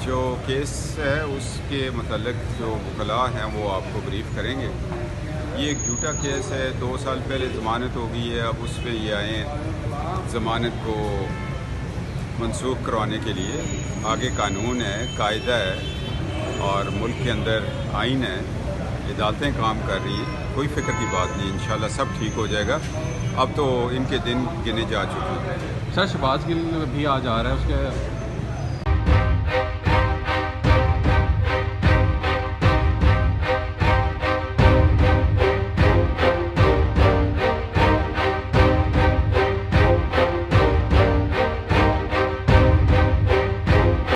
जो केस है उसके मतलब जो वकला हैं वो आपको ब्रीफ करेंगे। ये एक झूठा केस है, 2 साल पहले ज़मानत हो गई है, अब उस पर ये आए ज़मानत को मनसूख करवाने के लिए। आगे कानून है, कायदा है और मुल्क के अंदर आइन है, अदालतें काम कर रही हैं, कोई फ़िक्र की बात नहीं, इंशाल्लाह सब ठीक हो जाएगा। अब तो इनके दिन गिने जा चुके हैं। सर शहबाज गिल भी आज आ रहा है, उसके